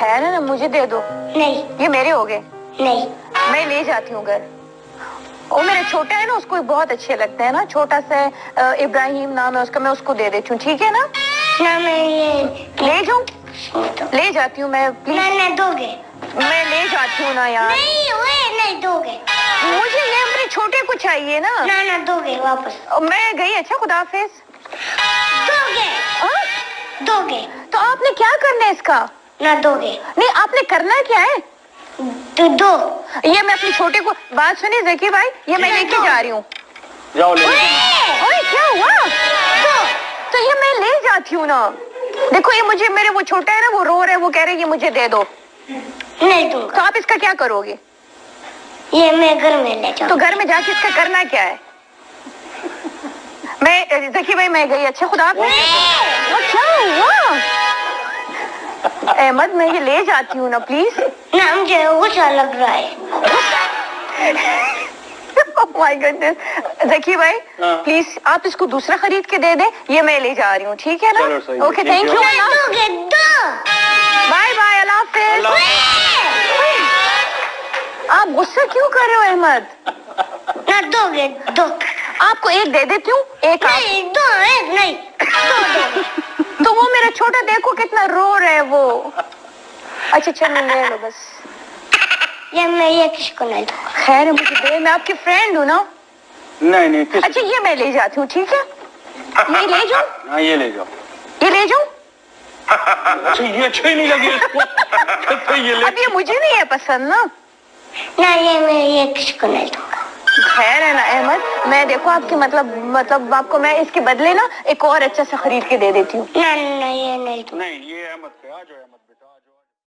खैर है ना, मुझे दे दो। नहीं, ये मेरे हो गए। नहीं, मैं ले जाती हूँ घर। वो मेरे छोटा है ना, उसको बहुत अच्छे लगते हैं ना, छोटा सा इब्राहिम नाम है उसका, मैं उसको दे देती हूँ, ठीक है ना? ना मैं ये ले जाऊँ? ले जाती हूँ मैं, प्लीज। ना दोगे? मैं ले जाती हूँ ना यार। नहीं हुए, नहीं दोगे। मुझे ये अपने छोटे को चाहिए ना। ना दोगे वापस। मैं गई, अच्छा खुदा हाफिज। दोगे? हाँ? दोगे? तो आपने क्या करना है इसका? ना दोगे? नहीं, आपने करना क्या है? तो दो। ये मैं अपने छोटे को, बात सुनिए ज़की भाई, ये मैं लेके जा रही हूँ। जाओ ले। ओए क्या हुआ? तो ये मैं ले जाती हूँ ना। देखो ये मुझे, मेरे वो छोटा है ना, वो रो रहा है, वो कह रहे हैं ये मुझे दे दो। नहीं दूंगा। तो आप इसका क्या करोगे? ये मैं घर में ले जाऊँ। तो घर में जाके इसका करना क्या है? मैं ज़की भाई मैं गई, अच्छा खुदा हाफिज। क्या हुआ? अहमद मैं ये ले जाती हूँ ना, प्लीज। ना मुझे गुस्सा लग रहा है। My goodness. ज़की भाई प्लीज आप इसको दूसरा खरीद के दे दे, ये मैं ले जा रही हूँ, ठीक है ना? Okay thank you. दोगे? दो। बाय बाय, अल्लाह हाफिज। आप गुस्सा क्यों कर रहे हो अहमद? ना दोगे? दो। आपको एक दे देती हूँ, एक आप। नहीं, दो, एक नहीं, दो दोगे। तो वो मेरा छोटा देखो कितना रो रहा है वो। अच्छा चलो ले लो बस। ये किसको नहीं दूंगा। खैर है, मुझे दे, मैं आपकी फ्रेंड हूँ ना। नहीं अच्छा ये मैं ले जाती हूँ, ठीक है? ये ले जाऊँ? हाँ ये ले जाओ। ये ले जाऊँ? अच्छा ये अच्छी नहीं लगी इसको। तो ये ले। अब ये मुझे नहीं है पसंद ना। ना ये किसको नहीं दूंगा। खैर है ना अहमद, मैं देखो आपकी मतलब आपको मैं इसके बदले ना एक और अच्छा सा खरीद के दे देती हूँ। ना ये नहीं दूंगा। नहीं ये अहमद पे आ जाओ।